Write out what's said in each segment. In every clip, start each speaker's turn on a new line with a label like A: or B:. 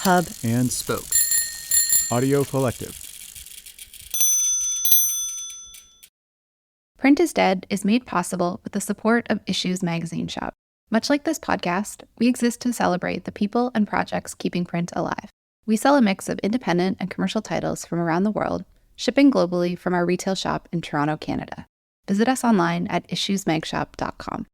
A: Hub,
B: and Spoke. Audio Collective.
C: Print is Dead is made possible with the support of Issues Magazine Shop. Much like this podcast, we exist to celebrate the people and projects keeping print alive. We sell a mix of independent and commercial titles from around the world, shipping globally from our retail shop in Toronto, Canada. Visit us online at issuesmagshop.com.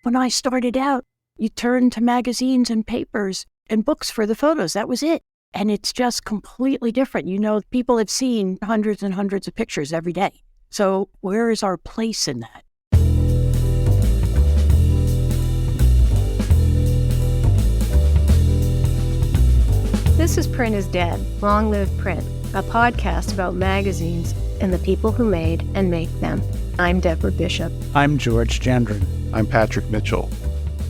D: When I started out, you turned to magazines and papers and books for the photos. That was it. And it's just completely different. You know, people have seen hundreds and hundreds of pictures every day. So where is our place in that?
E: This is Print is Dead, Long Live Print, a podcast about magazines and the people who made and make them. I'm Deborah Bishop.
F: I'm George Gendron.
G: I'm Patrick Mitchell.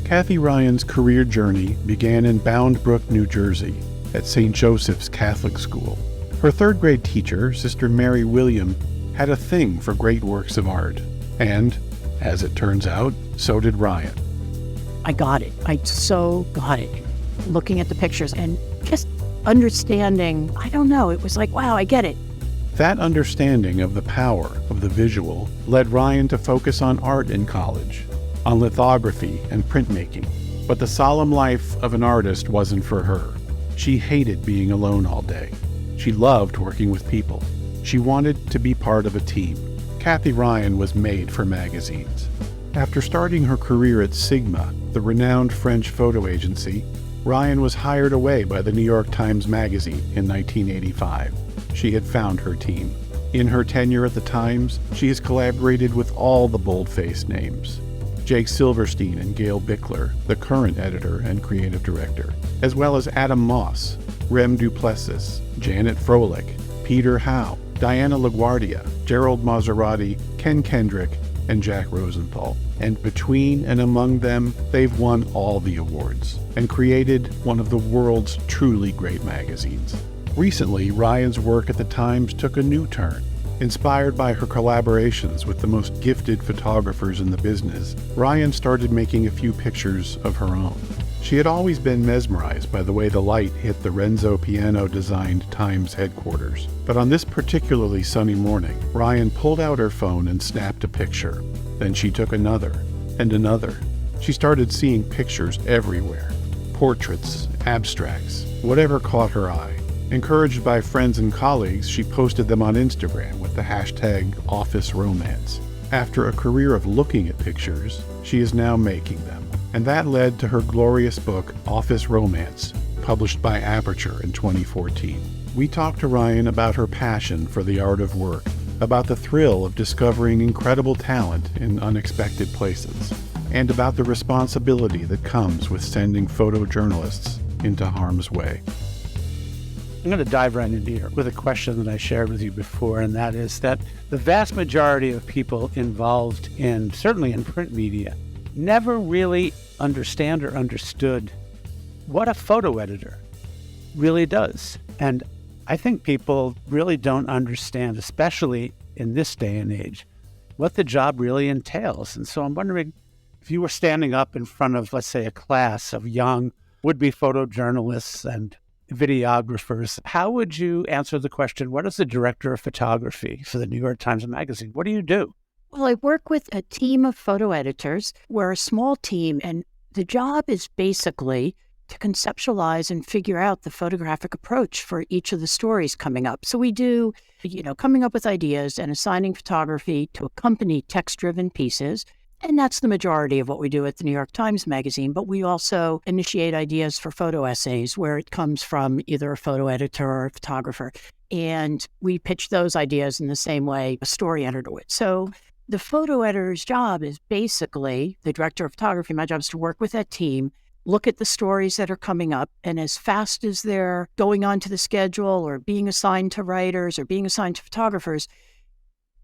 G: Kathy Ryan's career journey began in Bound Brook, New Jersey, at St. Joseph's Catholic School. Her third grade teacher, Sister Mary William, had a thing for great works of art. And, as it turns out, so did Ryan.
D: I got it. I so got it. Looking at the pictures and just understanding, I don't know, it was like, wow, I get it.
G: That understanding of the power of the visual led Ryan to focus on art in college, on lithography and printmaking. But the solemn life of an artist wasn't for her. She hated being alone all day. She loved working with people. She wanted to be part of a team. Kathy Ryan was made for magazines. After starting her career at Sygma, the renowned French photo agency, Ryan was hired away by the New York Times Magazine in 1985. She had found her team. In her tenure at the Times, she has collaborated with all the bold-faced names. Jake Silverstein and Gail Bichler, the current editor and creative director, as well as Adam Moss, Rem Duplessis, Janet Froelich, Peter Howe, Diana Laguardia, Gerald Marzorati, Ken Kendrick, and Jack Rosenthal. And between and among them, they've won all the awards and created one of the world's truly great magazines. Recently, Ryan's work at the Times took a new turn. Inspired by her collaborations with the most gifted photographers in the business, Ryan started making a few pictures of her own. She had always been mesmerized by the way the light hit the Renzo Piano-designed Times headquarters. But on this particularly sunny morning, Ryan pulled out her phone and snapped a picture. Then she took another and another. She started seeing pictures everywhere. Portraits, abstracts, whatever caught her eye. Encouraged by friends and colleagues, she posted them on Instagram with the hashtag #OfficeRomance. After a career of looking at pictures, she is now making them. And that led to her glorious book, Office Romance, published by Aperture in 2014. We talked to Ryan about her passion for the art of work, about the thrill of discovering incredible talent in unexpected places, and about the responsibility that comes with sending photojournalists into harm's way.
F: I'm going to dive right into here with a question that I shared with you before, and that is that the vast majority of people involved in, certainly in print media, never really understand or understood what a photo editor really does. And I think people really don't understand, especially in this day and age, what the job really entails. And so I'm wondering if you were standing up in front of, let's say, a class of young would-be photojournalists and videographers, how would you answer the question, what is the director of photography for the New York Times Magazine? What do you do?
D: Well, I work with a team of photo editors. We're a small team, and the job is basically to conceptualize and figure out the photographic approach for each of the stories coming up. So we do, coming up with ideas and assigning photography to accompany text-driven pieces. And that's the majority of what we do at the New York Times Magazine. But we also initiate ideas for photo essays where it comes from either a photo editor or a photographer. And we pitch those ideas in the same way a story editor would. So the photo editor's job is basically, the director of photography, my job is to work with that team, look at the stories that are coming up, and as fast as they're going onto the schedule or being assigned to writers or being assigned to photographers,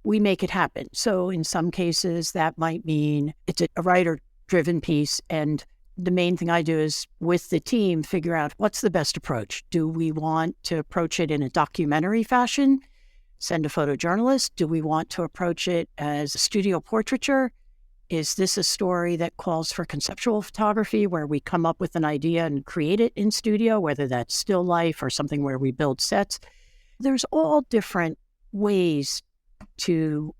D: we make it happen. So in some cases, that might mean it's a writer-driven piece, and the main thing I do is, with the team, figure out what's the best approach. Do we want to approach it in a documentary fashion, send a photojournalist? Do we want to approach it as a studio portraiture? Is this a story that calls for conceptual photography where we come up with an idea and create it in studio, whether that's still life or something where we build sets? There's all different ways to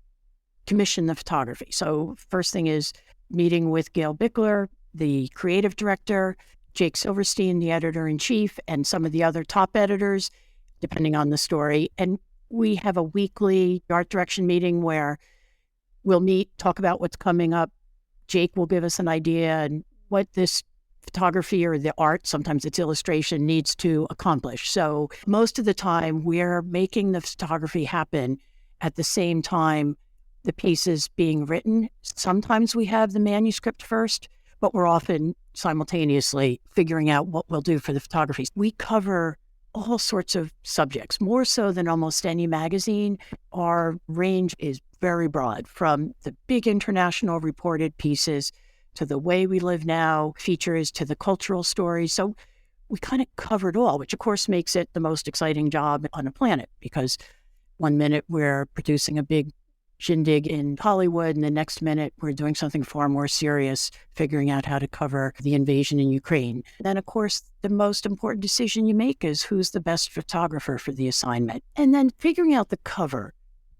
D: commission the photography. So first thing is meeting with Gail Bichler, the creative director, Jake Silverstein, the editor-in-chief, and some of the other top editors, depending on the story. And we have a weekly art direction meeting where we'll meet, talk about what's coming up. Jake will give us an idea and what this photography or the art, sometimes it's illustration, needs to accomplish. So most of the time, we're making the photography happen at the same time the piece is being written. Sometimes we have the manuscript first, but we're often simultaneously figuring out what we'll do for the photography. We cover all sorts of subjects, more so than almost any magazine. Our range is very broad, from the big international reported pieces to the way we live now features to the cultural stories. So we kind of cover it all, which of course makes it the most exciting job on the planet, because one minute we're producing a big shindig in Hollywood, and the next minute we're doing something far more serious, figuring out how to cover the invasion in Ukraine. Then, of course, the most important decision you make is who's the best photographer for the assignment. And then figuring out the cover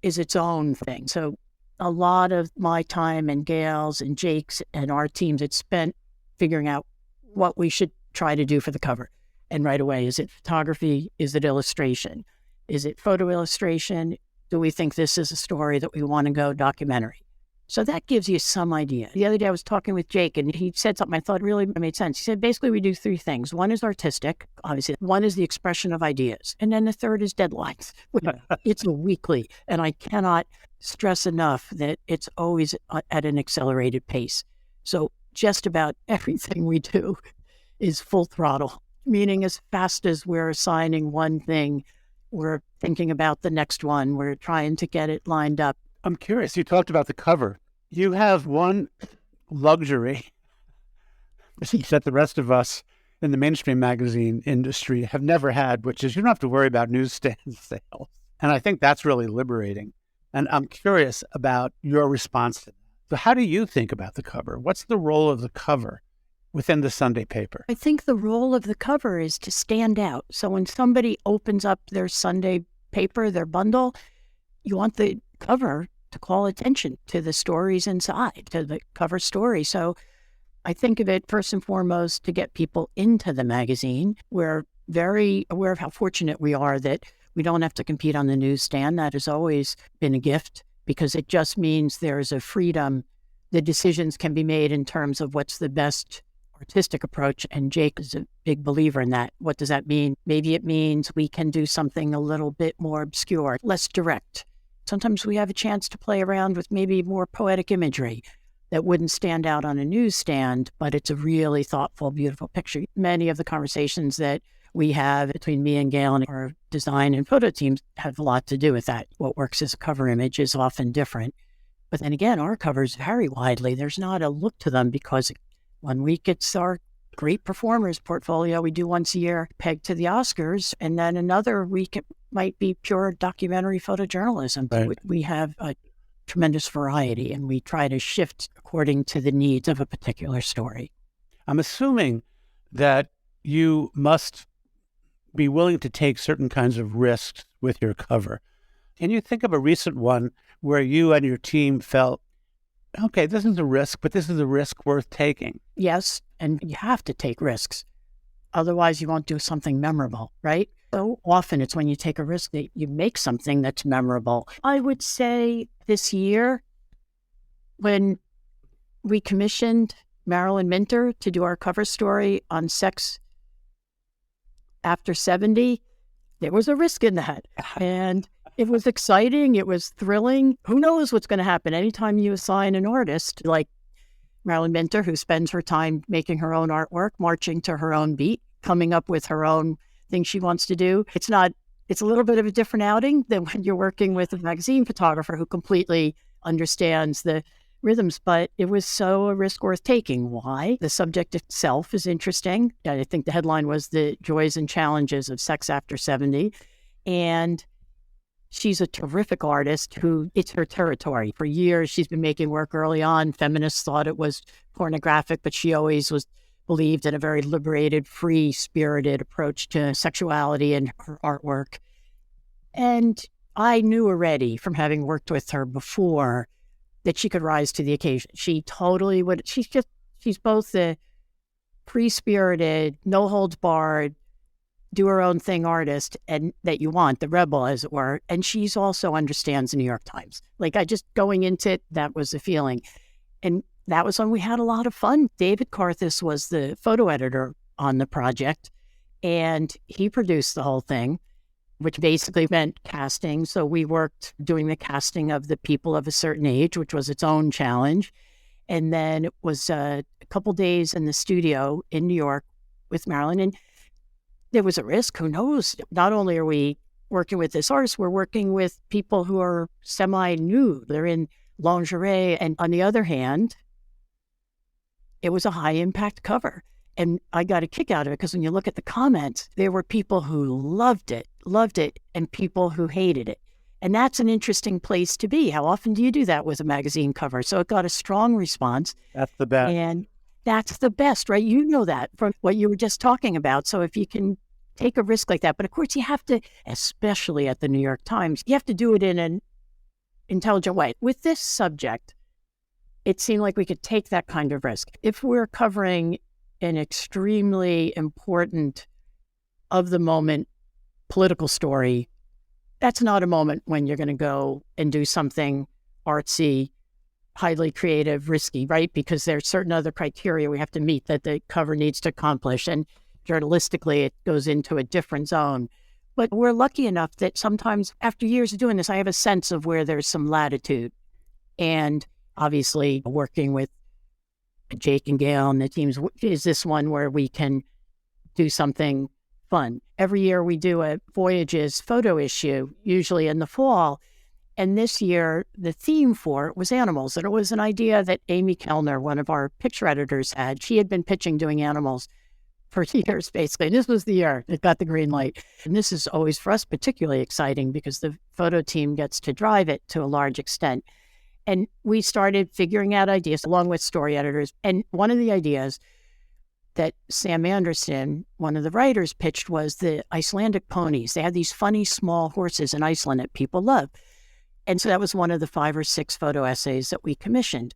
D: is its own thing. So a lot of my time and Gail's and Jake's and our teams had spent figuring out what we should try to do for the cover. And right away, is it photography? Is it illustration? Is it photo illustration? Do we think this is a story that we want to go documentary? So that gives you some idea. The other day I was talking with Jake and he said something I thought really made sense. He said, basically we do three things. One is artistic, obviously. One is the expression of ideas. And then the third is deadlines. It's a weekly. And I cannot stress enough that it's always at an accelerated pace. So just about everything we do is full throttle, meaning as fast as we're assigning one thing, we're thinking about the next one. We're trying to get it lined up.
F: I'm curious. You talked about the cover. You have one luxury that the rest of us in the mainstream magazine industry have never had, which is you don't have to worry about newsstand sales. And I think that's really liberating. And I'm curious about your response to that. So how do you think about the cover? What's the role of the cover within the Sunday paper?
D: I think the role of the cover is to stand out. So when somebody opens up their Sunday paper, their bundle, you want the cover to call attention to the stories inside, to the cover story. So I think of it first and foremost to get people into the magazine. We're very aware of how fortunate we are that we don't have to compete on the newsstand. That has always been a gift because it just means there's a freedom. The decisions can be made in terms of what's the best artistic approach, and Jake is a big believer in that. What does that mean? Maybe it means we can do something a little bit more obscure, less direct. Sometimes we have a chance to play around with maybe more poetic imagery that wouldn't stand out on a newsstand, but it's a really thoughtful, beautiful picture. Many of the conversations that we have between me and Gail and our design and photo teams have a lot to do with that. What works as a cover image is often different. But then again, our covers vary widely. There's not a look to them because 1 week it's our great performers portfolio we do once a year, pegged to the Oscars, and then another week it might be pure documentary photojournalism.
F: Right.
D: We have a tremendous variety, and we try to shift according to the needs of a particular story.
F: I'm assuming that you must be willing to take certain kinds of risks with your cover. Can you think of a recent one where you and your team felt, okay, this is a risk, but this is a risk worth taking?
D: Yes, and you have to take risks. Otherwise, you won't do something memorable, right? So often it's when you take a risk that you make something that's memorable. I would say this year, when we commissioned Marilyn Minter to do our cover story on sex after 70, there was a risk in that. And it was exciting. It was thrilling. Who knows what's going to happen? Anytime you assign an artist like Marilyn Minter, who spends her time making her own artwork, marching to her own beat, coming up with her own thing she wants to do, it's a little bit of a different outing than when you're working with a magazine photographer who completely understands the rhythms, but it was so a risk worth taking. Why? The subject itself is interesting. I think the headline was The Joys and Challenges of Sex After 70. And she's a terrific artist who it's her territory. For years, she's been making work early on. Feminists thought it was pornographic, but she always believed in a very liberated, free-spirited approach to sexuality and her artwork. And I knew already from having worked with her before that she could rise to the occasion. She totally would. She's both the free-spirited, no holds barred, do her own thing artist and that you want, the rebel, as it were. And she's also understands the New York Times. Like, I just going into it, that was the feeling. And that was when we had a lot of fun. David Karthus was the photo editor on the project, and he produced the whole thing, which basically meant casting. So we worked doing the casting of the people of a certain age, which was its own challenge. And then it was a couple days in the studio in New York with Marilyn. And there was a risk. Who knows? Not only are we working with this artist, we're working with people who are semi-nude. They're in lingerie. And on the other hand, it was a high-impact cover. And I got a kick out of it because when you look at the comments, there were people who loved it, and people who hated it. And that's an interesting place to be. How often do you do that with a magazine cover? So it got a strong response.
F: That's the best.
D: And that's the best, right? You know that from what you were just talking about. So if you can take a risk like that, but of course you have to, especially at the New York Times, you have to do it in an intelligent way. With this subject, it seemed like we could take that kind of risk. If we're covering an extremely important, of the moment political story, that's not a moment when you're going to go and do something artsy, highly creative, risky, right? Because there's certain other criteria we have to meet that the cover needs to accomplish. And journalistically, it goes into a different zone. But we're lucky enough that sometimes after years of doing this, I have a sense of where there's some latitude. And obviously working with Jake and Gail and the teams is this one where we can do something fun. Every year we do a Voyages photo issue, usually in the fall. And this year, the theme for it was animals. And it was an idea that Amy Kellner, one of our picture editors, had. She had been pitching doing animals for years, basically. And this was the year it got the green light. And this is always, for us, particularly exciting because the photo team gets to drive it to a large extent. And we started figuring out ideas along with story editors. And one of the ideas that Sam Anderson, one of the writers, pitched was the Icelandic ponies. They had these funny small horses in Iceland that people love. And so that was one of the 5 or 6 photo essays that we commissioned.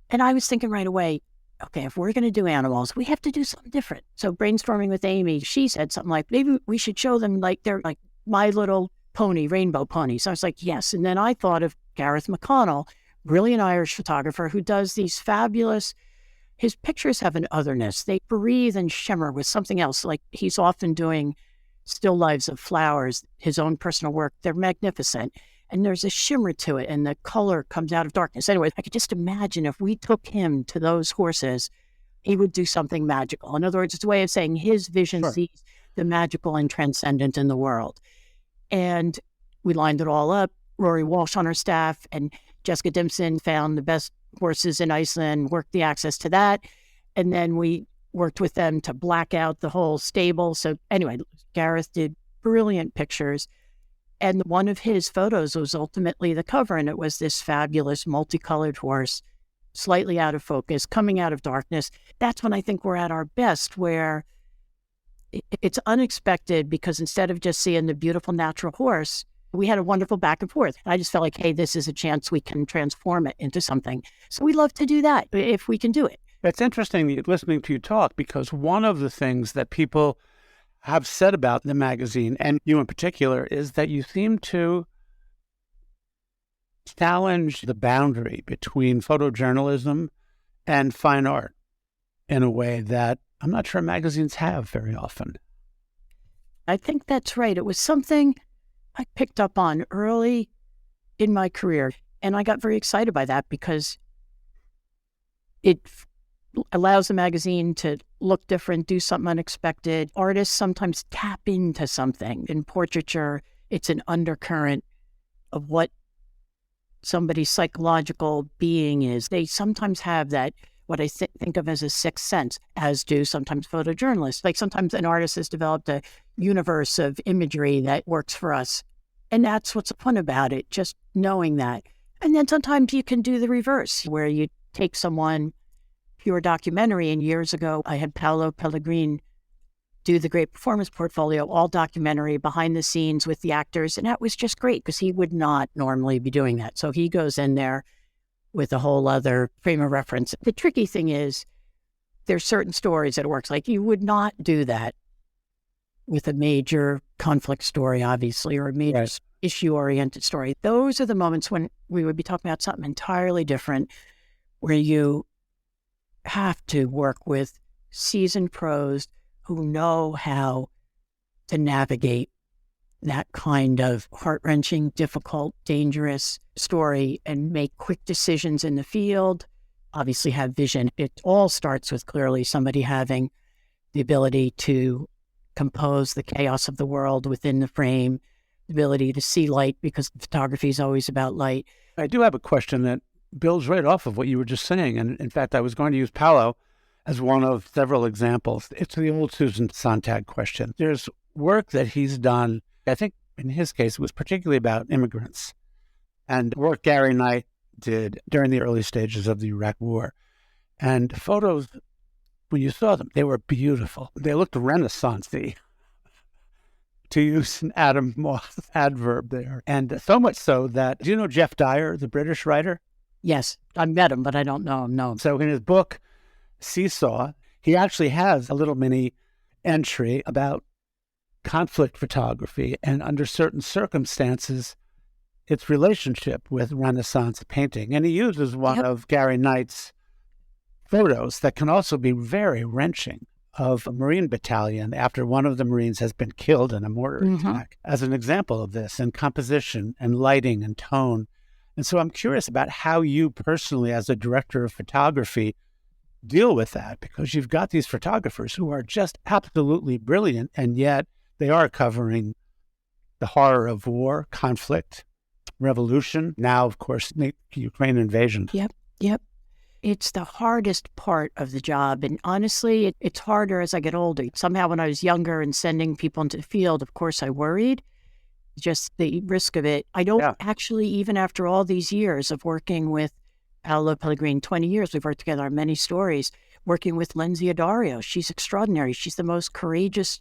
D: And I was thinking right away, okay, if we're going to do animals, we have to do something different. So brainstorming with Amy, she said something like, maybe we should show them like they're like My Little Pony, rainbow ponies. So I was like, yes. And then I thought of Gareth McConnell, brilliant Irish photographer who does these fabulous, his pictures have an otherness. They breathe and shimmer with something else. Like he's often doing still lives of flowers, his own personal work. They're magnificent. And there's a shimmer to it and the color comes out of darkness. Anyway, I could just imagine if we took him to those horses, he would do something magical. In other words, it's a way of saying his vision sees the magical and transcendent in the world. And we lined it all up. Rory Walsh on our staff and Jessica Dimson found the best horses in Iceland, worked the access to that. And then we worked with them to black out the whole stable. So anyway, Gareth did brilliant pictures. And one of his photos was ultimately the cover. And it was this fabulous multicolored horse, slightly out of focus, coming out of darkness. That's when I think we're at our best, where it's unexpected because instead of just seeing the beautiful natural horse, we had a wonderful back and forth. I just felt like, hey, this is a chance we can transform it into something. So we love to do that if we can do it.
F: It's interesting listening to you talk because one of the things that people have said about the magazine, and you in particular, is that you seem to challenge the boundary between photojournalism and fine art in a way that I'm not sure magazines have very often.
D: I think that's right. It was something I picked up on early in my career, and I got very excited by that because it allows the magazine to look different, do something unexpected. Artists sometimes tap into something. In portraiture, it's an undercurrent of what somebody's psychological being is. They sometimes have that, what I think of as a sixth sense, as do sometimes photojournalists. Like sometimes an artist has developed a universe of imagery that works for us And that's what's fun about it, just knowing that. And then sometimes you can do the reverse, where you take someone, pure documentary, and years ago I had Paolo Pellegrin do the Great Performance Portfolio, all documentary, behind the scenes with the actors, and that was just great because he would not normally be doing that. So he goes in there with a whole other frame of reference. The tricky thing is there's certain stories that it works. Like you would not do that with a major conflict story, obviously, or a major issue-oriented story. Those are the moments when we would be talking about something entirely different, where you have to work with seasoned pros who know how to navigate that kind of heart-wrenching, difficult, dangerous story and make quick decisions in the field, obviously have vision. It all starts with clearly somebody having the ability to compose the chaos of the world within the frame, the ability to see light, because photography is always about light.
F: I do have a question that builds right off of what you were just saying. And in fact, I was going to use Paolo as one of several examples. It's the old Susan Sontag question. There's work that he's done, I think in his case, it was particularly about immigrants, and work Gary Knight did during the early stages of the Iraq War. And photos, when you saw them, they were beautiful. They looked Renaissance-y, to use an Adam Moss adverb there. And so much so that, do you know Jeff Dyer, the British writer?
D: Yes, I met him, but I don't know him, no.
F: So in his book, Seesaw, he actually has a little mini entry about conflict photography and under certain circumstances, its relationship with Renaissance painting. And he uses one of Gary Knight's photos that can also be very wrenching of a Marine battalion after one of the Marines has been killed in a mortar attack as an example of this, and composition and lighting and tone. And so I'm curious about how you personally, as a director of photography, deal with that, because you've got these photographers who are just absolutely brilliant, and yet they are covering the horror of war, conflict, revolution, now, of course, the Ukraine invasion.
D: Yep. It's the hardest part of the job. And honestly, it's harder as I get older. Somehow when I was younger and sending people into the field, of course, I worried. Just the risk of it. I don't actually, even after all these years of working with Paolo Pellegrin, 20 years, we've worked together on many stories, working with Lindsay Addario. She's extraordinary. She's the most courageous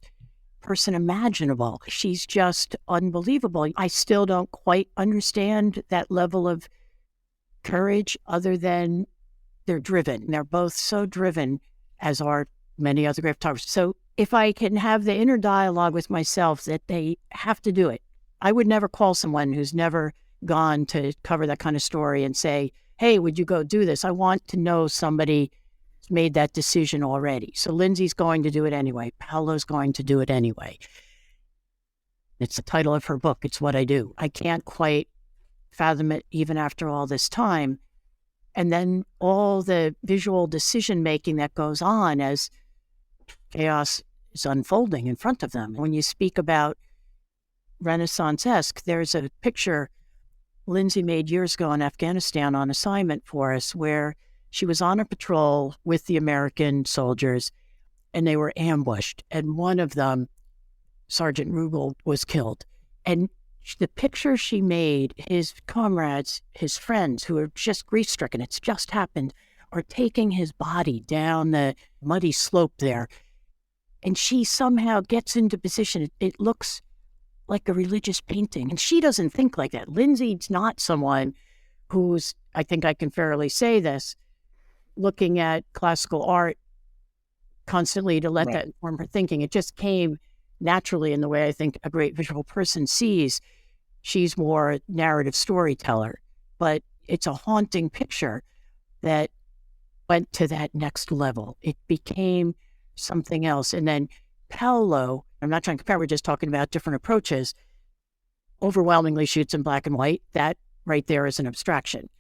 D: person imaginable. She's just unbelievable. I still don't quite understand that level of courage, other than they're driven. They're both so driven, as are many other great photographers. So if I can have the inner dialogue with myself that they have to do it, I would never call someone who's never gone to cover that kind of story and say, hey, would you go do this? I want to know somebody made that decision already. So Lindsay's going to do it anyway. Paolo's going to do it anyway. It's the title of her book. It's what I do. I can't quite fathom it even after all this time. And then all the visual decision-making that goes on as chaos is unfolding in front of them. When you speak about Renaissance-esque, there's a picture Lindsay made years ago in Afghanistan on assignment for us, where she was on a patrol with the American soldiers, and they were ambushed. And one of them, Sergeant Rugel, was killed. And the picture she made, his comrades, his friends, who are just grief-stricken, it's just happened, are taking his body down the muddy slope there. And she somehow gets into position. It looks like a religious painting. And she doesn't think like that. Lindsay's not someone who's, I think I can fairly say this, looking at classical art constantly to let that inform her thinking. It just came naturally in the way I think a great visual person sees. She's more a narrative storyteller, but it's a haunting picture that went to that next level. It became something else. And then Paolo, I'm not trying to compare, we're just talking about different approaches, overwhelmingly shoots in black and white. That right there is an abstraction.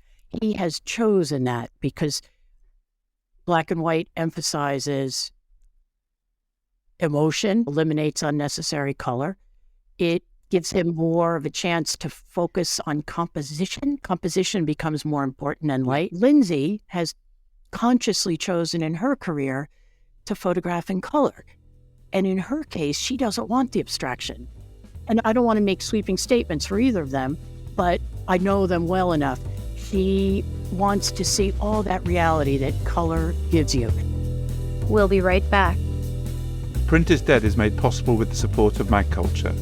D: He has chosen that because black and white emphasizes emotion, eliminates unnecessary color. It gives him more of a chance to focus on composition. Composition becomes more important than light. Lindsay has consciously chosen in her career to photograph in color. And in her case, she doesn't want the abstraction. And I don't want to make sweeping statements for either of them, but I know them well enough. She wants to see all that reality that color gives you.
E: We'll be right back.
A: Print is Dead is made possible with the support of Mag Culture.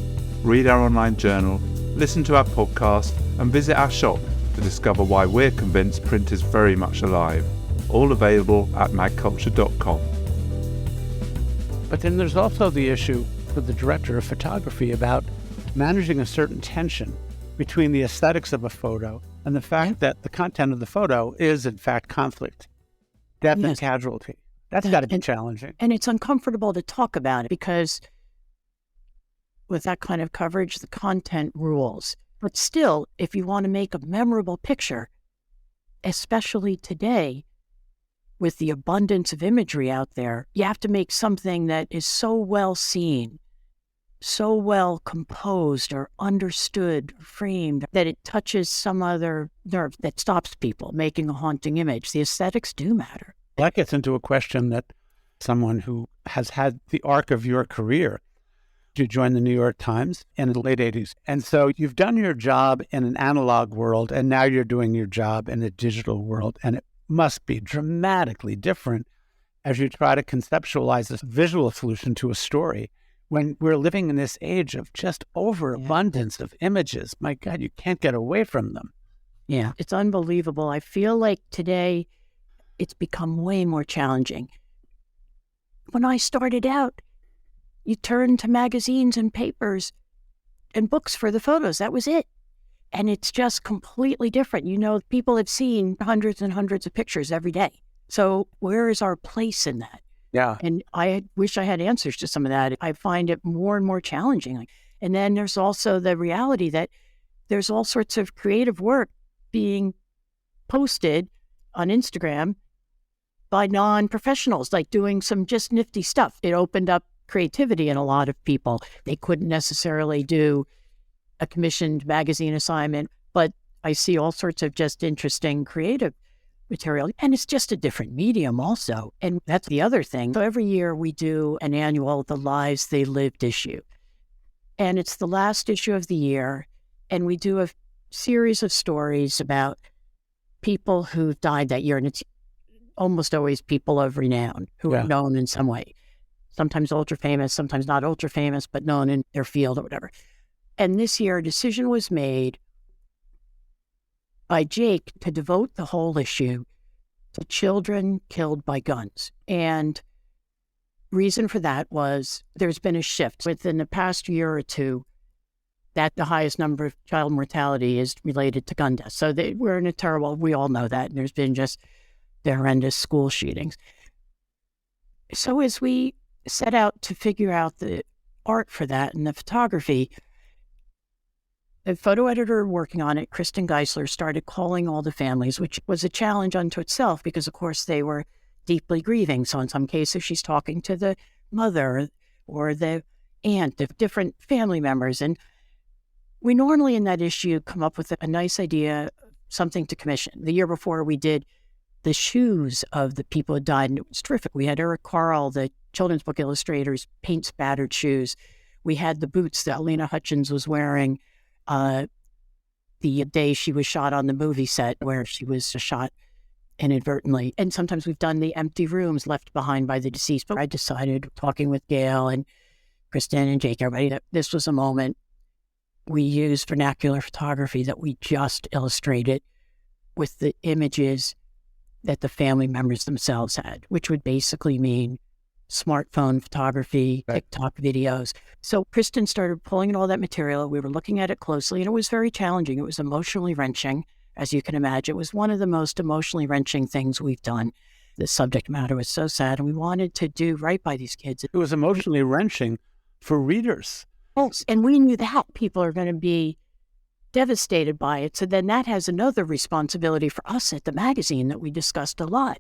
A: Read our online journal, listen to our podcast, and visit our shop to discover why we're convinced print is very much alive. All available at magculture.com.
F: But then there's also the issue for the director of photography about managing a certain tension between the aesthetics of a photo and the fact that the content of the photo is, in fact, conflict, death, and casualty. That's got to be challenging.
D: And it's uncomfortable to talk about it because with that kind of coverage, the content rules. But still, if you want to make a memorable picture, especially today, with the abundance of imagery out there, you have to make something that is so well seen, so well composed or understood, framed, that it touches some other nerve that stops people making a haunting image. The aesthetics do matter.
F: That gets into a question that someone who has had the arc of your career, you joined the New York Times in the late 80s. And so you've done your job in an analog world, and now you're doing your job in a digital world. And it must be dramatically different as you try to conceptualize this visual solution to a story when we're living in this age of just overabundance of images. My God, you can't get away from them.
D: Yeah, it's unbelievable. I feel like today it's become way more challenging. When I started out, you turned to magazines and papers and books for the photos. That was it. And it's just completely different. You know, people have seen hundreds and hundreds of pictures every day. So where is our place in that?
F: Yeah.
D: And I wish I had answers to some of that. I find it more and more challenging. And then there's also the reality that there's all sorts of creative work being posted on Instagram by non-professionals, like doing some just nifty stuff. It opened up creativity in a lot of people. They couldn't necessarily do a commissioned magazine assignment, but I see all sorts of just interesting creative material. And it's just a different medium also. And that's the other thing. So every year we do an annual The Lives They Lived issue. And it's the last issue of the year. And we do a series of stories about people who died that year. And it's almost always people of renown who are known in some way. Sometimes ultra famous, sometimes not ultra famous, but known in their field or whatever. And this year, a decision was made by Jake to devote the whole issue to children killed by guns. And reason for that was there's been a shift within the past year or two that the highest number of child mortality is related to gun deaths. So we're in a terrible, we all know that, and there's been just the horrendous school shootings. So as we set out to figure out the art for that and the photography, the photo editor working on it, Kristen Geisler, started calling all the families, which was a challenge unto itself because, of course, they were deeply grieving. So in some cases, she's talking to the mother or the aunt of different family members. And we normally in that issue come up with a nice idea, something to commission. The year before, we did the shoes of the people who died, and it was terrific. We had Eric Carle, the children's book illustrator's paint spattered shoes. We had the boots that Lena Hutchins was wearing the day she was shot on the movie set, where she was shot inadvertently. And sometimes we've done the empty rooms left behind by the deceased. But I decided, talking with Gail and Kristen and Jake, everybody, that this was a moment we used vernacular photography, that we just illustrated with the images that the family members themselves had, which would basically mean smartphone photography, TikTok videos. So Kristen started pulling in all that material. We were looking at it closely, and it was very challenging. It was emotionally wrenching, as you can imagine. It was one of the most emotionally wrenching things we've done. The subject matter was so sad, and we wanted to do right by these kids.
F: It was emotionally wrenching for readers.
D: Yes, and we knew that people are going to be devastated by it. So then that has another responsibility for us at the magazine that we discussed a lot.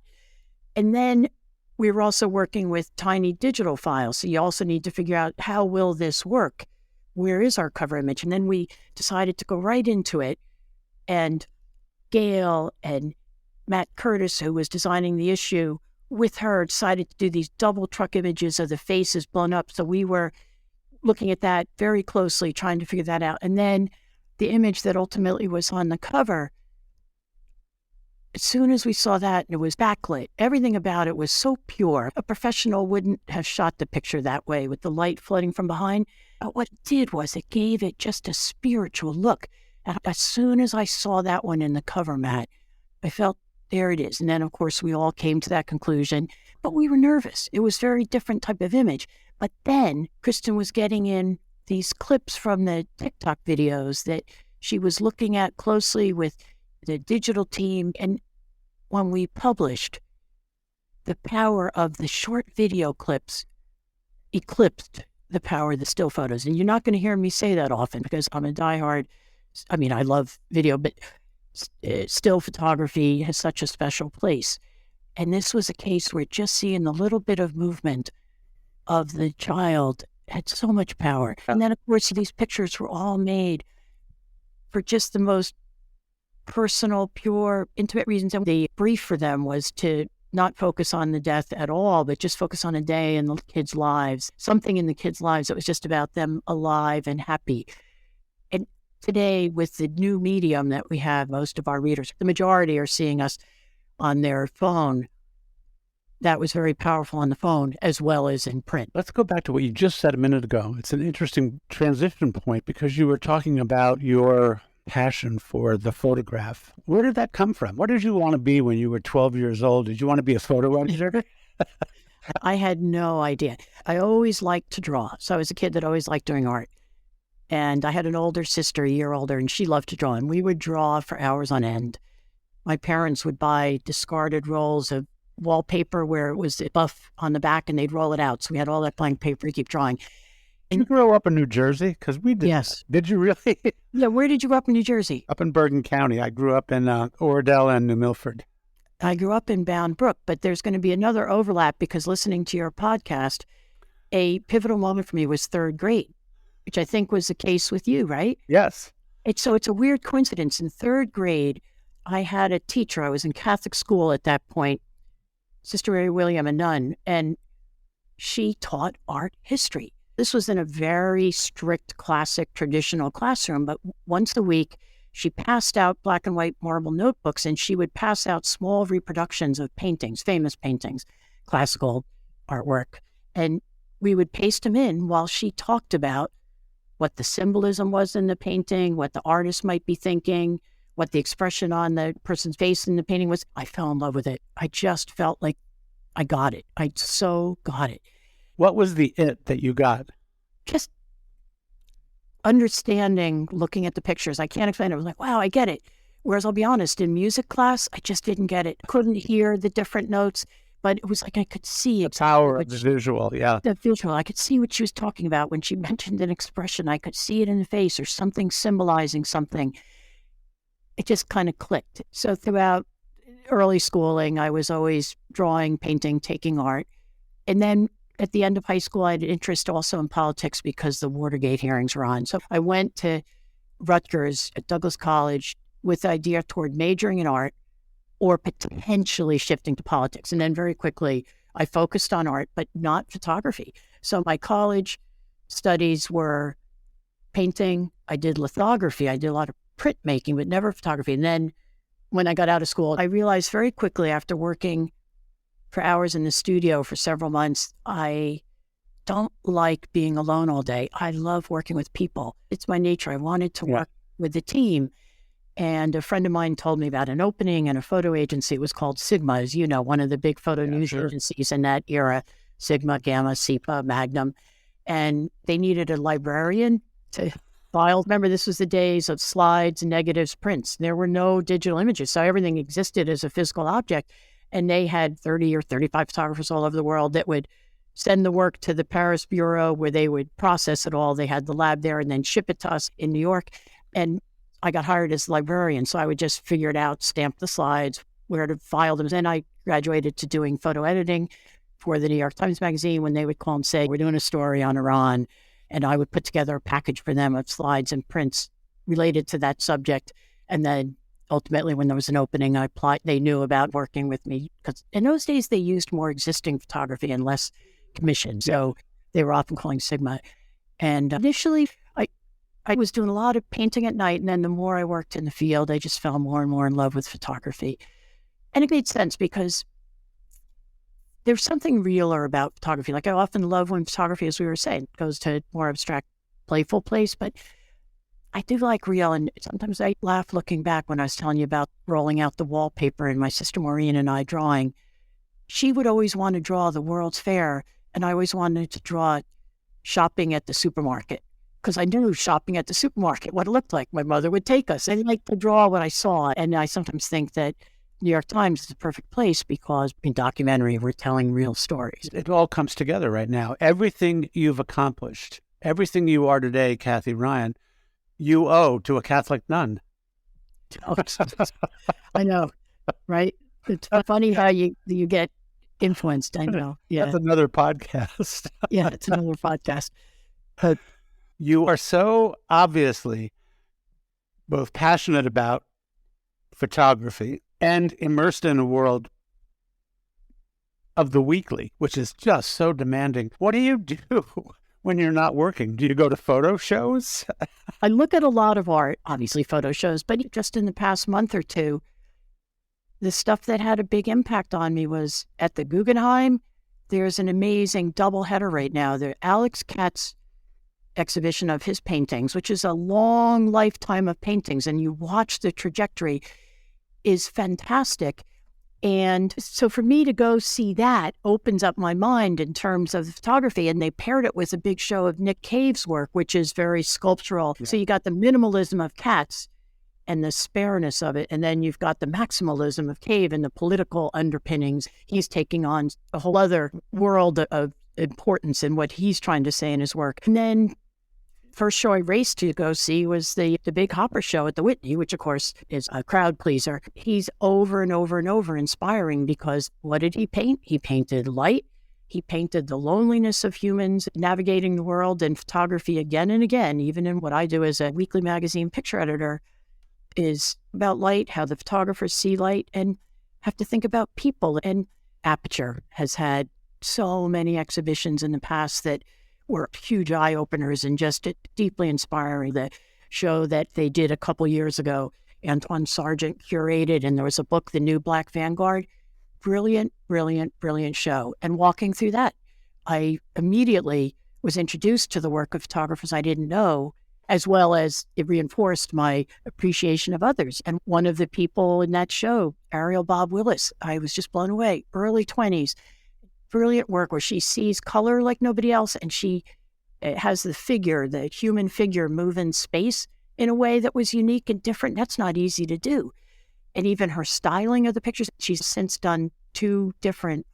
D: And then we were also working with tiny digital files. So you also need to figure out, how will this work? Where is our cover image? And then we decided to go right into it. And Gail and Matt Curtis, who was designing the issue with her, decided to do these double truck images of the faces blown up. So we were looking at that very closely, trying to figure that out. And then the image that ultimately was on the cover, as soon as we saw that, and it was backlit, everything about it was so pure. A professional wouldn't have shot the picture that way with the light flooding from behind. But what it did was it gave it just a spiritual look. And as soon as I saw that one in the cover, Matt, I felt, there it is. And then, of course, we all came to that conclusion. But we were nervous. It was a very different type of image. But then Kristen was getting in these clips from the TikTok videos that she was looking at closely with the digital team. And when we published, the power of the short video clips eclipsed the power of the still photos. And you're not going to hear me say that often because I'm a diehard. I mean, I love video, but still photography has such a special place. And this was a case where just seeing the little bit of movement of the child had so much power. And then, of course, these pictures were all made for just the most personal, pure, intimate reasons. And the brief for them was to not focus on the death at all, but just focus on a day in the kids' lives, something in the kids' lives that was just about them alive and happy. And today, with the new medium that we have, most of our readers, the majority are seeing us on their phone. That was very powerful on the phone as well as in print.
F: Let's go back to what you just said a minute ago. It's an interesting transition point because you were talking about your passion for the photograph. Where did that come from? What did you want to be when you were 12 years old? Did you want to be a photo editor?
D: I had no idea. I always liked to draw. So I was a kid that always liked doing art. And I had an older sister, a year older, and she loved to draw. And we would draw for hours on end. My parents would buy discarded rolls of wallpaper where it was buff on the back and they'd roll it out. So we had all that blank paper to keep drawing.
F: Did you grow up in New Jersey? Because we did.
D: Yes.
F: Did you really?
D: Yeah. Where did you grow up in New Jersey?
F: Up in Bergen County. I grew up in Oradell and New Milford.
D: I grew up in Bound Brook, but there's going to be another overlap because listening to your podcast, a pivotal moment for me was third grade, which I think was the case with you, right?
F: Yes.
D: It's a weird coincidence. In third grade, I had a teacher. I was in Catholic school at that point, Sister Mary William, a nun, and she taught art history. This was in a very strict, classic, traditional classroom, but once a week, she passed out black and white marble notebooks, and she would pass out small reproductions of paintings, famous paintings, classical artwork, and we would paste them in while she talked about what the symbolism was in the painting, what the artist might be thinking, what the expression on the person's face in the painting was. I fell in love with it. I just felt like I got it. I so got it.
F: What was the it that you got?
D: Just understanding, looking at the pictures. I can't explain it. I was like, wow, I get it. Whereas I'll be honest, in music class, I just didn't get it. Couldn't hear the different notes, but it was like I could see it.
F: The power of the visual, yeah.
D: The visual. I could see what she was talking about. When she mentioned an expression, I could see it in the face or something symbolizing something. It just kind of clicked. So throughout early schooling, I was always drawing, painting, taking art. And then at the end of high school, I had an interest also in politics because the Watergate hearings were on. So I went to Rutgers at Douglas College with the idea toward majoring in art or potentially shifting to politics. And then very quickly, I focused on art, but not photography. So my college studies were painting. I did lithography. I did a lot of printmaking, but never photography. And then when I got out of school, I realized very quickly after working for hours in the studio for several months, I don't like being alone all day. I love working with people. It's my nature. I wanted to work with the team. And a friend of mine told me about an opening in a photo agency. It was called Sygma, as you know, one of the big photo news agencies in that era, Sygma, Gamma, SEPA, Magnum. And they needed a librarian to file. Remember, this was the days of slides, negatives, prints. There were no digital images, so everything existed as a physical object. And they had 30 or 35 photographers all over the world that would send the work to the Paris bureau where they would process it all. They had the lab there and then ship it to us in New York. And I got hired as a librarian, so I would just figure it out, stamp the slides, where to file them. And I graduated to doing photo editing for the New York Times Magazine when they would call and say, we're doing a story on Iran. And I would put together a package for them of slides and prints related to that subject. And then ultimately, when there was an opening, I applied. They knew about working with me because in those days, they used more existing photography and less commission. So they were often calling Sygma. And initially, I was doing a lot of painting at night, and then the more I worked in the field, I just fell more and more in love with photography. And it made sense because there's something realer about photography. Like I often love when photography, as we were saying, goes to a more abstract, playful place, but I do like real. And sometimes I laugh looking back when I was telling you about rolling out the wallpaper and my sister Maureen and I drawing. She would always want to draw the World's Fair, and I always wanted to draw shopping at the supermarket because I knew shopping at the supermarket, what it looked like. My mother would take us. I like to draw what I saw. And I sometimes think that New York Times is a perfect place because in documentary, we're telling real stories.
F: It all comes together right now. Everything you've accomplished, everything you are today, Kathy Ryan, you owe to a Catholic nun.
D: I know, right? It's funny how you get influenced. I know. Yeah.
F: That's another podcast.
D: Yeah, it's another podcast.
F: But you are so obviously both passionate about photography and immersed in a world of the weekly, which is just so demanding. What do you do when you're not working? Do you go to photo shows?
D: I look at a lot of art, obviously photo shows, but just in the past month or two, the stuff that had a big impact on me was at the Guggenheim. There's an amazing doubleheader right now. The Alex Katz exhibition of his paintings, which is a long lifetime of paintings, and you watch the trajectory, is fantastic. And so for me to go see that opens up my mind in terms of photography. And they paired it with a big show of Nick Cave's work, which is very sculptural. Yeah. So you got the minimalism of Katz and the spareness of it. And then you've got the maximalism of Cave and the political underpinnings. He's taking on a whole other world of importance in what he's trying to say in his work. And then first show I raced to go see was the big Hopper show at the Whitney, which of course is a crowd pleaser. He's over and over and over inspiring because what did he paint? He painted light. He painted the loneliness of humans navigating the world, and photography again and again, even in what I do as a weekly magazine picture editor, is about light, how the photographers see light and have to think about people. And Aperture has had so many exhibitions in the past that were huge eye-openers and just deeply inspiring. The show that they did a couple years ago, Antoine Sargent curated, and there was a book, The New Black Vanguard. Brilliant, brilliant, brilliant show. And walking through that, I immediately was introduced to the work of photographers I didn't know, as well as it reinforced my appreciation of others. And one of the people in that show, Ariel Bob Willis, I was just blown away, early 20s. Brilliant work where she sees color like nobody else, and she has the human figure move in space in a way that was unique and different. That's not easy to do. And even her styling of the pictures, she's since done 2 different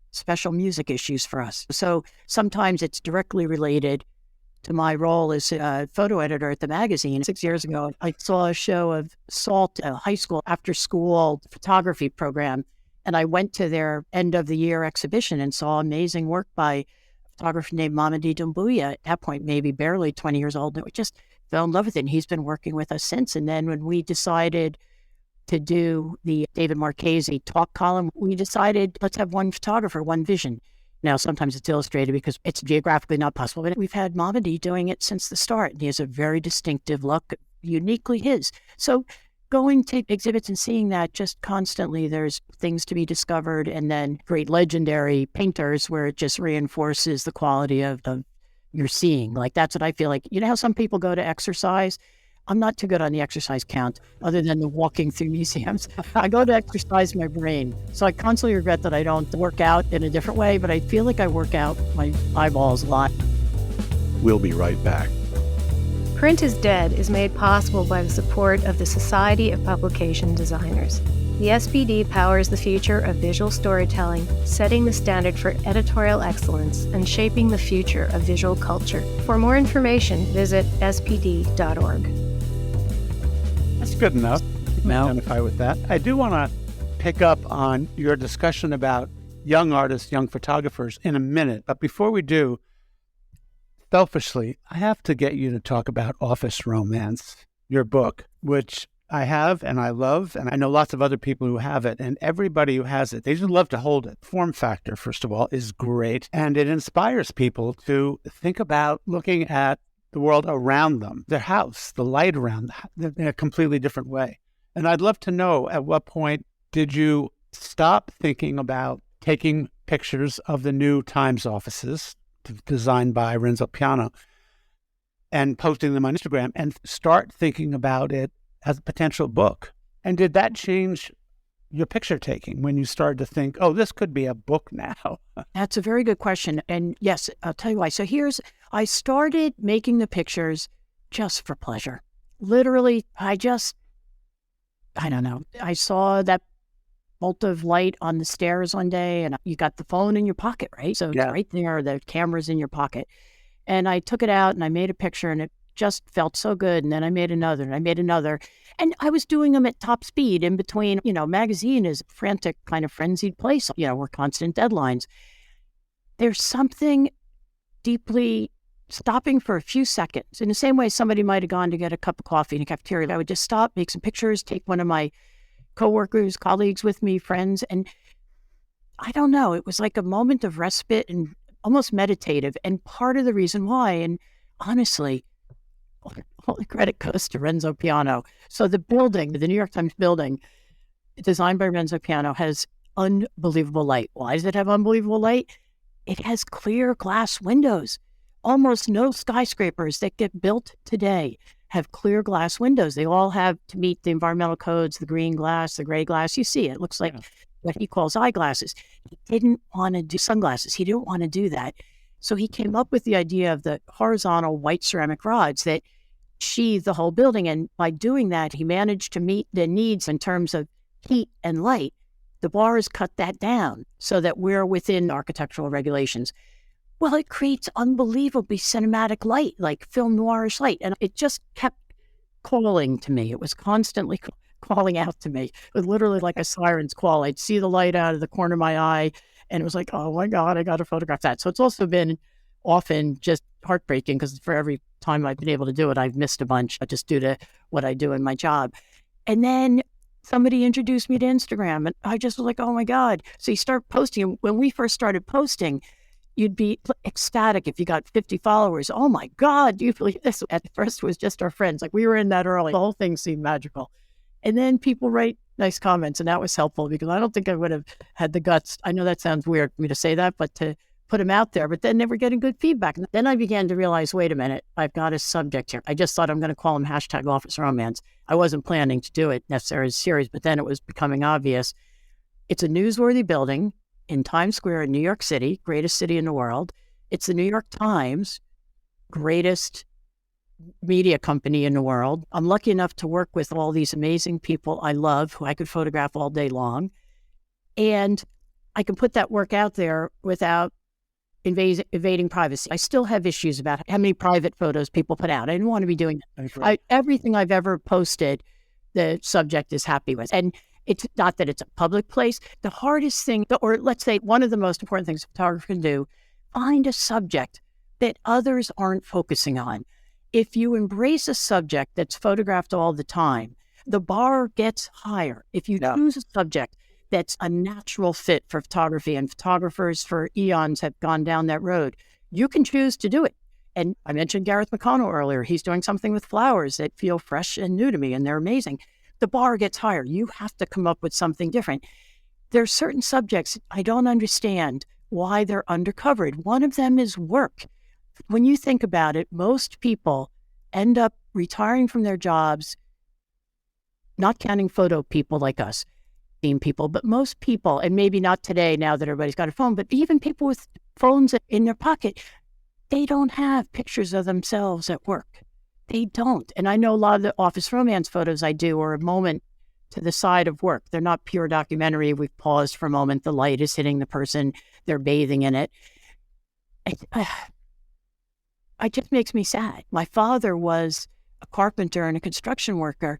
D: special music issues for us. So sometimes it's directly related to my role as a photo editor at the magazine. 6 years ago, I saw a show of SALT, a high school after-school photography program, and I went to their end-of-the-year exhibition and saw amazing work by a photographer named Mamadi Doumbouya, at that point maybe barely 20 years old, and we just fell in love with it, and he's been working with us since. And then when we decided to do the David Marchese talk column, we decided let's have one photographer, one vision. Now, sometimes it's illustrated because it's geographically not possible, but we've had Mamadi doing it since the start, and he has a very distinctive look, uniquely his. So going to exhibits and seeing that just constantly, there's things to be discovered, and then great legendary painters where it just reinforces the quality of you're seeing. Like, that's what I feel like. You know how some people go to exercise? I'm not too good on the exercise count other than the walking through museums. I go to exercise my brain. So I constantly regret that I don't work out in a different way, but I feel like I work out my eyeballs a lot.
G: We'll be right back.
E: Print is Dead is made possible by the support of the Society of Publication Designers. The SPD powers the future of visual storytelling, setting the standard for editorial excellence and shaping the future of visual culture. For more information, visit spd.org.
F: That's good enough. I identify with that. I do want to pick up on your discussion about young artists, young photographers in a minute. But before we do, selfishly, I have to get you to talk about Office Romance, your book, which I have and I love, and I know lots of other people who have it, and everybody who has it, they just love to hold it. Form factor, first of all, is great, and it inspires people to think about looking at the world around them, their house, the light around them in a completely different way. And I'd love to know, at what point did you stop thinking about taking pictures of the new Times offices designed by Renzo Piano and posting them on Instagram and start thinking about it as a potential book? And did that change your picture taking when you started to think, oh, this could be a book now?
D: That's a very good question. And yes, I'll tell you why. So I started making the pictures just for pleasure. Literally, I don't know. I saw that bolt of light on the stairs one day, and you got the phone in your pocket, right? So it's right there, the camera's in your pocket. And I took it out and I made a picture, and it just felt so good. And then I made another and I made another. And I was doing them at top speed in between. Magazine is a frantic, kind of frenzied place. We're constant deadlines. There's something deeply stopping for a few seconds. In the same way somebody might have gone to get a cup of coffee in a cafeteria, I would just stop, make some pictures, take one of my coworkers, colleagues with me, friends. And I don't know, it was like a moment of respite and almost meditative. And part of the reason why, and honestly, all the credit goes to Renzo Piano. So the building, the New York Times building, designed by Renzo Piano, has unbelievable light. Why does it have unbelievable light? It has clear glass windows. Almost no skyscrapers that get built today have clear glass windows. They all have to meet the environmental codes, the green glass, the gray glass. You see it. It looks like what he calls eyeglasses. He didn't want to do sunglasses. He didn't want to do that. So he came up with the idea of the horizontal white ceramic rods that sheathe the whole building. And by doing that, he managed to meet the needs in terms of heat and light. The bars cut that down so that we're within architectural regulations. Well, it creates unbelievably cinematic light, like film noirish light. And it just kept calling to me. It was constantly calling out to me. It was literally like a siren's call. I'd see the light out of the corner of my eye, and it was like, oh my God, I got to photograph that. So it's also been often just heartbreaking, because for every time I've been able to do it, I've missed a bunch just due to what I do in my job. And then somebody introduced me to Instagram, and I just was like, oh my God. So you start posting. When we first started posting, you'd be ecstatic if you got 50 followers. Oh my God, do you believe this? At first it was just our friends. Like, we were in that early. The whole thing seemed magical. And then people write nice comments, and that was helpful, because I don't think I would have had the guts. I know that sounds weird for me to say that, but to put them out there. But then they were getting good feedback. And then I began to realize, wait a minute, I've got a subject here. I just thought I'm going to call them #OfficeRomance. I wasn't planning to do it necessarily as a series, but then it was becoming obvious. It's a newsworthy building in Times Square in New York City, greatest city in the world. It's the New York Times, greatest media company in the world. I'm lucky enough to work with all these amazing people I love, who I could photograph all day long. And I can put that work out there without evading privacy. I still have issues about how many private photos people put out. I didn't want to be doing that. Everything I've ever posted, the subject is happy with. And it's not that it's a public place. The hardest thing, or let's say one of the most important things a photographer can do, find a subject that others aren't focusing on. If you embrace a subject that's photographed all the time, the bar gets higher. If you choose a subject that's a natural fit for photography, and photographers for eons have gone down that road, you can choose to do it. And I mentioned Gareth McConnell earlier. He's doing something with flowers that feel fresh and new to me, and they're amazing. The bar gets higher. You have to come up with something different. There are certain subjects I don't understand why they're undercovered. One of them is work. When you think about it, most people end up retiring from their jobs, not counting photo people like us, theme people, but most people, and maybe not today now that everybody's got a phone, but even people with phones in their pocket, they don't have pictures of themselves at work. They don't. And I know a lot of the office romance photos I do are a moment to the side of work. They're not pure documentary. We've paused for a moment. The light is hitting the person. They're bathing in it. It just makes me sad. My father was a carpenter and a construction worker.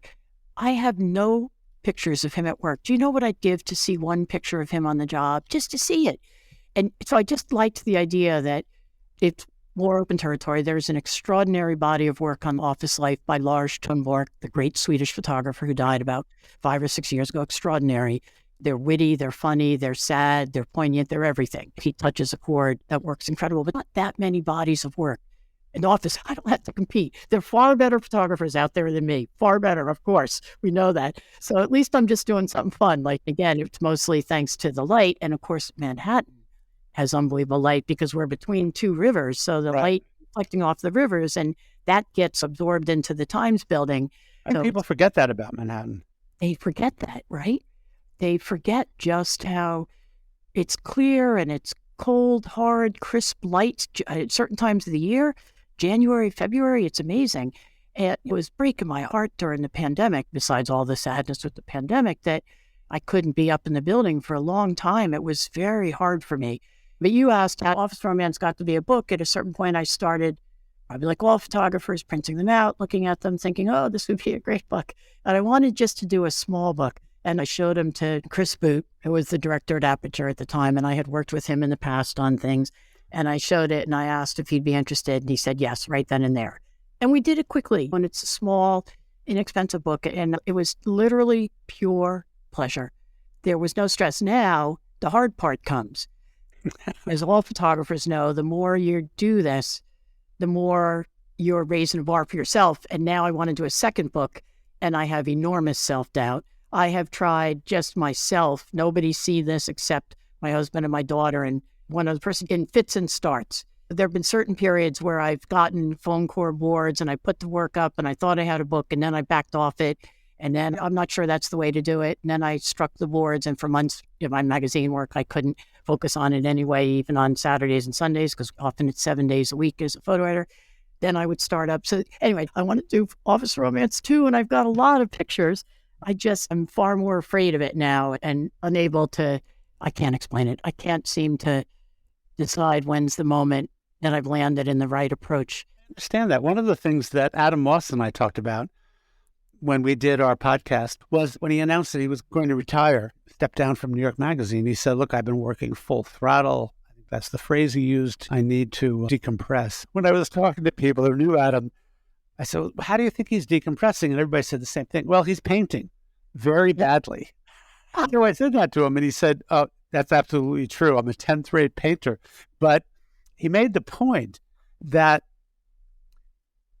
D: I have no pictures of him at work. Do you know what I'd give to see one picture of him on the job? Just to see it. And so I just liked the idea that if more open territory. There's an extraordinary body of work on office life by Lars Thunborg, the great Swedish photographer who died about 5 or 6 years ago. Extraordinary. They're witty, they're funny, they're sad, they're poignant, they're everything. He touches a chord that works incredible, but not that many bodies of work. In office, I don't have to compete. There are far better photographers out there than me. Far better, of course. We know that. So at least I'm just doing something fun. Like, again, it's mostly thanks to the light. And of course, Manhattan has unbelievable light because we're between two rivers. So the light reflecting off the rivers, and that gets absorbed into the Times building.
F: And
D: so
F: people forget that about Manhattan.
D: They forget that, right? They forget just how it's clear and it's cold, hard, crisp light at certain times of the year. January, February, it's amazing. And it was breaking my heart during the pandemic, besides all the sadness with the pandemic, that I couldn't be up in the building for a long time. It was very hard for me. But you asked how Office Romance got to be a book. At a certain point, I started, probably like all photographers, printing them out, looking at them, thinking, oh, this would be a great book. And I wanted just to do a small book. And I showed him to Chris Boot, who was the director at Aperture at the time. And I had worked with him in the past on things. And I showed it and I asked if he'd be interested. And he said yes, right then and there. And we did it quickly. When it's a small, inexpensive book. And it was literally pure pleasure. There was no stress. Now, the hard part comes. As all photographers know, the more you do this, the more you're raising a bar for yourself. And now I want to do a second book. And I have enormous self-doubt. I have tried just myself. Nobody see this except my husband and my daughter and one other person in fits and starts. There have been certain periods where I've gotten phone core boards and I put the work up and I thought I had a book and then I backed off it. And then I'm not sure that's the way to do it. And then I struck the boards, and for months in my magazine work, I couldn't focus on it anyway, even on Saturdays and Sundays, because often it's 7 days a week as a photo editor. Then I would start up. So anyway, I want to do Office Romance too, and I've got a lot of pictures. I'm far more afraid of it now and unable to, I can't explain it. I can't seem to decide when's the moment that I've landed in the right approach.
F: I understand that. One of the things that Adam Moss and I talked about when we did our podcast was when he announced that he was going to retire, step down from New York Magazine. He said, look, I've been working full throttle. I think that's the phrase he used. I need to decompress. When I was talking to people who knew Adam, I said, well, how do you think he's decompressing? And everybody said the same thing. Well, he's painting very badly. So I said that to him, and he said, oh, that's absolutely true. I'm a 10th grade painter. But he made the point that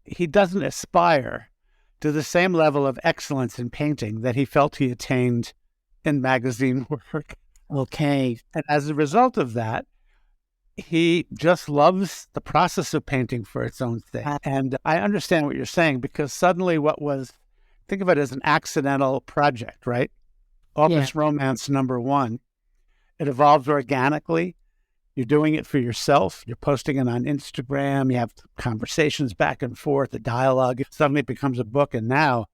F: he doesn't aspire to the same level of excellence in painting that he felt he attained in magazine work.
D: Okay.
F: And as a result of that, he just loves the process of painting for its own thing. And I understand what you're saying, because suddenly think of it as an accidental project, right? Office Romance #1. It evolves organically. You're doing it for yourself. You're posting it on Instagram. You have conversations back and forth, the dialogue. Suddenly it becomes a book, and now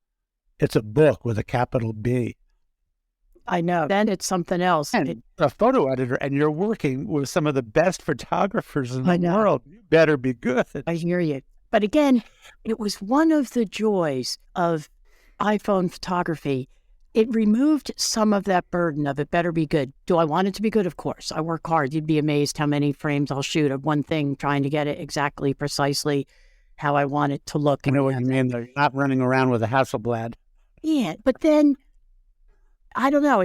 F: it's a book with a capital B.
D: I know. Then it's something else.
F: And a photo editor, and you're working with some of the best photographers in the world. You better be good.
D: I hear you. But again, it was one of the joys of iPhone photography. It removed some of that burden of it better be good. Do I want it to be good? Of course. I work hard. You'd be amazed how many frames I'll shoot of one thing, trying to get it exactly, precisely how I want it to look.
F: I know what you mean. They're not running around with a Hasselblad.
D: Yeah, but then, I don't know,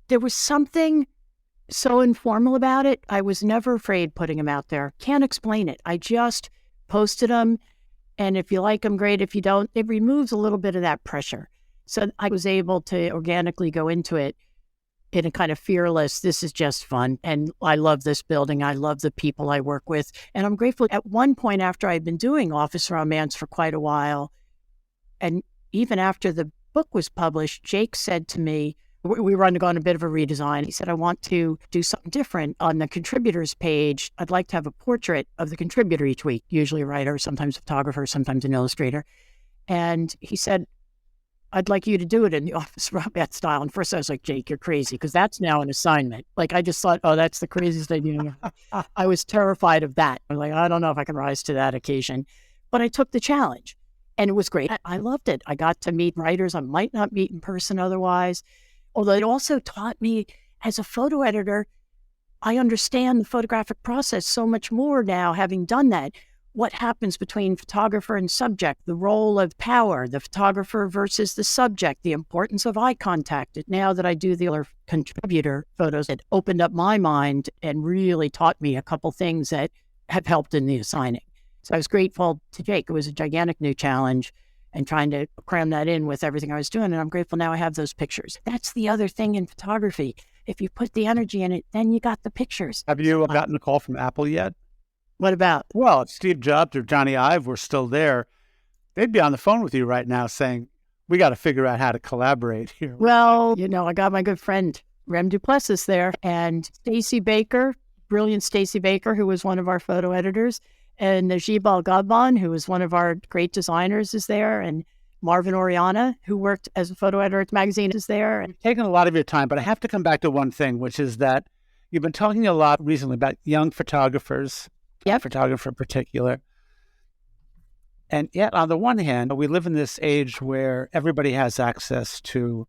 D: there was something so informal about it. I was never afraid putting them out there. Can't explain it. I just posted them, and if you like them, great. If you don't, it removes a little bit of that pressure. So I was able to organically go into it in a kind of fearless, this is just fun. And I love this building. I love the people I work with. And I'm grateful. At one point, after I'd been doing Office Romance for quite a while, and even after the book was published, Jake said to me, we were undergoing a bit of a redesign. He said, I want to do something different. On the contributors page, I'd like to have a portrait of the contributor each week, usually a writer, sometimes a photographer, sometimes an illustrator. And he said, I'd like you to do it in the Office Romance style. And first I was like, Jake, you're crazy, because that's now an assignment. Like, I just thought, oh, that's the craziest idea. I was terrified of that. I'm like, I don't know if I can rise to that occasion. But I took the challenge, and it was great. I loved it. I got to meet writers I might not meet in person otherwise. Although it also taught me, as a photo editor, I understand the photographic process so much more now, having done that. What happens between photographer and subject, the role of power, the photographer versus the subject, the importance of eye contact. Now that I do the other contributor photos, it opened up my mind and really taught me a couple things that have helped in the assigning. So I was grateful to Jake. It was a gigantic new challenge and trying to cram that in with everything I was doing. And I'm grateful now I have those pictures. That's the other thing in photography. If you put the energy in it, then you got the pictures.
F: Have you gotten a call from Apple yet?
D: What about?
F: Well, if Steve Jobs or Johnny Ive were still there, they'd be on the phone with you right now saying, we got to figure out how to collaborate here.
D: Well, I got my good friend Rem Duplessis there, and Stacy Baker, brilliant Stacy Baker, who was one of our photo editors, and Najib Al-Gadban, who was one of our great designers, is there, and Marvin Oriana, who worked as a photo editor at the magazine, is there.
F: You've taken a lot of your time, but I have to come back to one thing, which is that you've been talking a lot recently about young photographers, photographer in particular. And yet, on the one hand, we live in this age where everybody has access to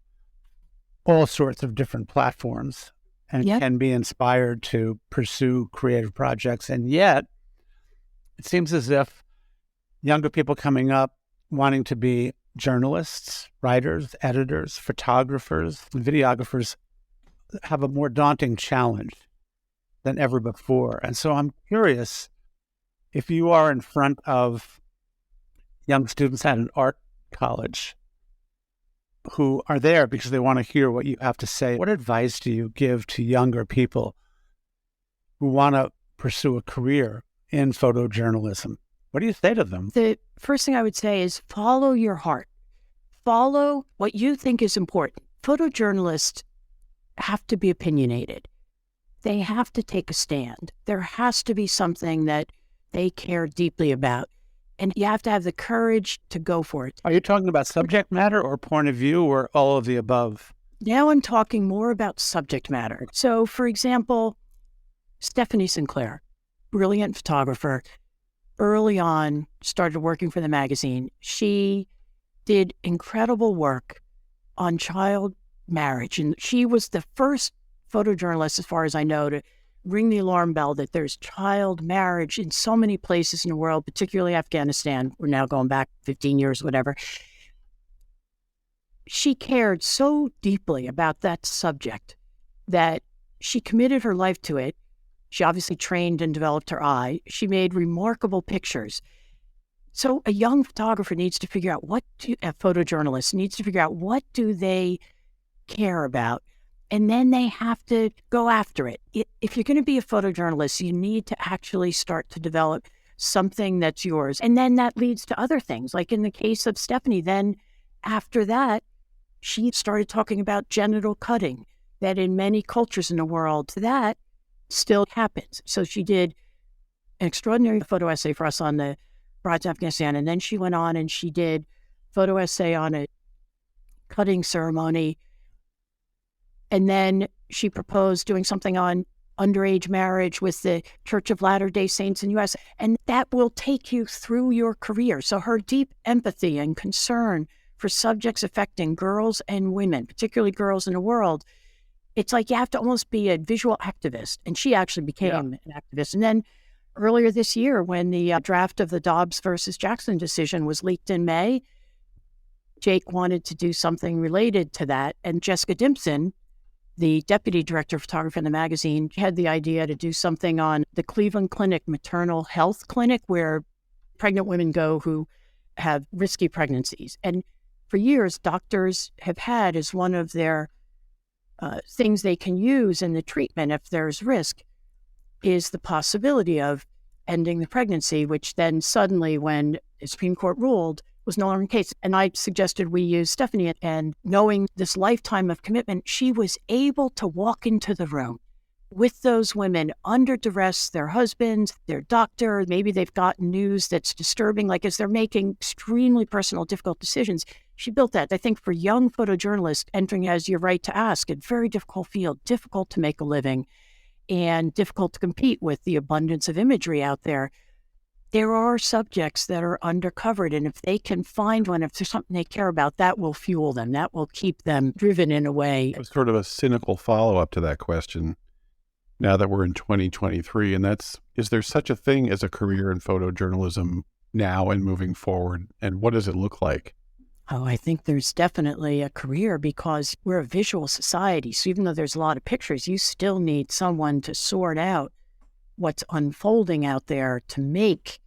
F: all sorts of different platforms and can be inspired to pursue creative projects. And yet, it seems as if younger people coming up wanting to be journalists, writers, editors, photographers, and videographers have a more daunting challenge than ever before. And so I'm curious if you are in front of young students at an art college who are there because they want to hear what you have to say. What advice do you give to younger people who want to pursue a career in photojournalism? What do you say to them?
D: The first thing I would say is follow your heart. Follow what you think is important. Photojournalists have to be opinionated. They have to take a stand. There has to be something that they care deeply about. And you have to have the courage to go for it.
F: Are you talking about subject matter or point of view or all of the above?
D: Now I'm talking more about subject matter. So, for example, Stephanie Sinclair, brilliant photographer, early on started working for the magazine. She did incredible work on child marriage. And she was the first photojournalist, as far as I know, to ring the alarm bell that there's child marriage in so many places in the world, particularly Afghanistan. We're now going back 15 years, whatever. She cared so deeply about that subject that she committed her life to it. She obviously trained and developed her eye. She made remarkable pictures. So a young photographer needs to figure out a photojournalist needs to figure out what do they care about. And then they have to go after it. If you're going to be a photojournalist, you need to actually start to develop something that's yours. And then that leads to other things. Like in the case of Stephanie, then after that, she started talking about genital cutting, that in many cultures in the world, that still happens. So she did an extraordinary photo essay for us on the Brides of Afghanistan. And then she went on and she did photo essay on a cutting ceremony. And then she proposed doing something on underage marriage with the Church of Latter-day Saints in the U.S. And that will take you through your career. So her deep empathy and concern for subjects affecting girls and women, particularly girls in the world, it's like you have to almost be a visual activist. And she actually became an activist. And then earlier this year, when the draft of the Dobbs versus Jackson decision was leaked in May, Jake wanted to do something related to that. And Jessica Dimpson, the deputy director of photography in the magazine, had the idea to do something on the Cleveland Clinic maternal health clinic where pregnant women go who have risky pregnancies. And for years, doctors have had as one of their things they can use in the treatment if there's risk is the possibility of ending the pregnancy, which then suddenly, when the Supreme Court ruled, was no longer the case. And I suggested we use Stephanie, and knowing this lifetime of commitment, she was able to walk into the room with those women under duress, their husbands, their doctor, maybe they've gotten news that's disturbing, like as they're making extremely personal, difficult decisions. She built that. I think for young photojournalists entering as your right to ask, a very difficult field, difficult to make a living and difficult to compete with the abundance of imagery out there. There are subjects that are undercovered, and if they can find one, if there's something they care about, that will fuel them. That will keep them driven in a way.
G: Sort of a cynical follow-up to that question. now that we're in 2023? And is there such a thing as a career in photojournalism now and moving forward? And what does it look like?
D: Oh, I think there's definitely a career because we're a visual society. So even though there's a lot of pictures, you still need someone to sort out what's unfolding out there to make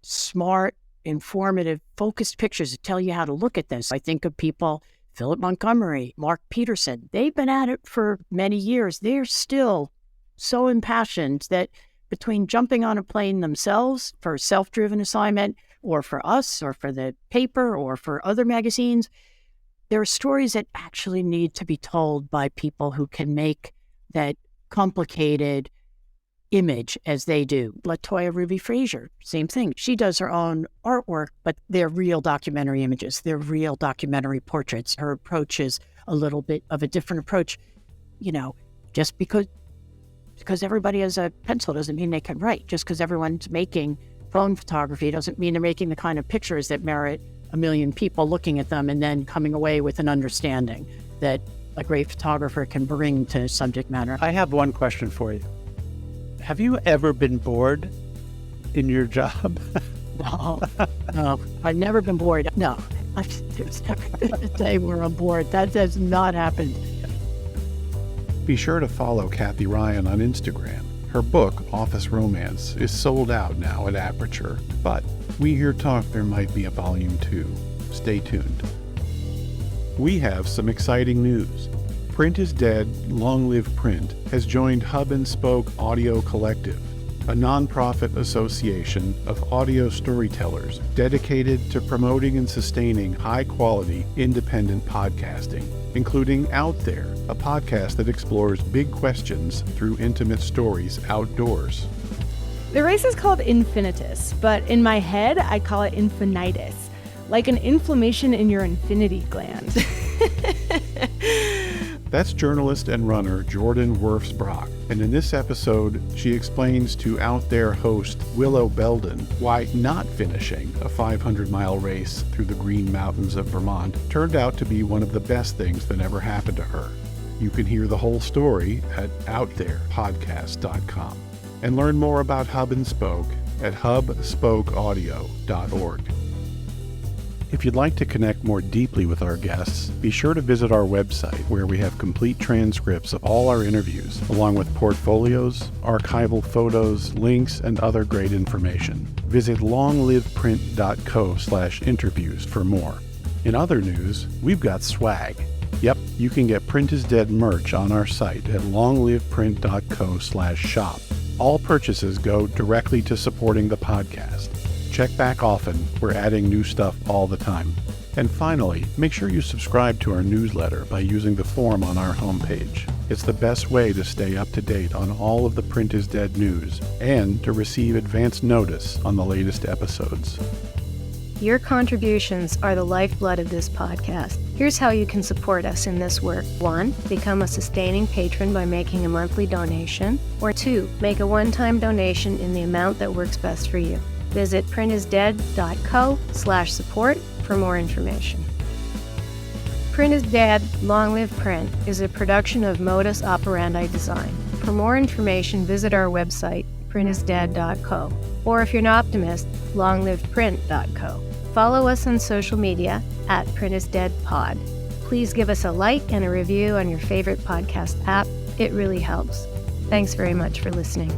D: smart, informative, focused pictures that tell you how to look at this. I think of people, Philip Montgomery, Mark Peterson. They've been at it for many years. They're still so impassioned that between jumping on a plane themselves for a self-driven assignment or for us or for the paper or for other magazines, there are stories that actually need to be told by people who can make that complicated image as they do. LaToya Ruby Frazier, same thing. She does her own artwork, but they're real documentary images. They're real documentary portraits. Her approach is a little bit of a different approach. You know, just because everybody has a pencil doesn't mean they can write. Just because everyone's making phone photography doesn't mean they're making the kind of pictures that merit a million people looking at them and then coming away with an understanding that a great photographer can bring to subject matter.
F: I have one question for you. Have you ever been bored in your job?
D: No, I've never been bored. No, there's never been a day where I'm bored. That has not happened.
G: Be sure to follow Kathy Ryan on Instagram. Her book, Office Romance, is sold out now at Aperture, but we hear talk there might be a volume 2. Stay tuned. We have some exciting news. Print is Dead, Long Live Print has joined Hub and Spoke Audio Collective, a nonprofit association of audio storytellers dedicated to promoting and sustaining high-quality, independent podcasting, including Out There, a podcast that explores big questions through intimate stories outdoors.
H: The race is called Infinitus, but in my head, I call it Infinitus, like an inflammation in your infinity gland.
G: That's journalist and runner Jordan Wirfs-Brock, and in this episode, she explains to Out There host Willow Belden why not finishing a 500-mile race through the Green Mountains of Vermont turned out to be one of the best things that ever happened to her. You can hear the whole story at outtherepodcast.com and learn more about Hub and Spoke at hubspokeaudio.org. If you'd like to connect more deeply with our guests, be sure to visit our website where we have complete transcripts of all our interviews, along with portfolios, archival photos, links, and other great information. Visit longliveprint.co/interviews for more. In other news, we've got swag. Yep, you can get Print is Dead merch on our site at longliveprint.co/shop. All purchases go directly to supporting the podcast. Check back often. We're adding new stuff all the time. And finally, make sure you subscribe to our newsletter by using the form on our homepage. It's the best way to stay up to date on all of the Print is Dead news and to receive advance notice on the latest episodes.
E: Your contributions are the lifeblood of this podcast. Here's how you can support us in this work. 1. Become a sustaining patron by making a monthly donation. Or 2. Make a one-time donation in the amount that works best for you. Visit printisdead.co/support for more information. Print is Dead, Long Live Print is a production of Modus Operandi Design. For more information, visit our website, printisdead.co. Or if you're an optimist, longliveprint.co. Follow us on social media at printisdeadpod. Please give us a like and a review on your favorite podcast app. It really helps. Thanks very much for listening.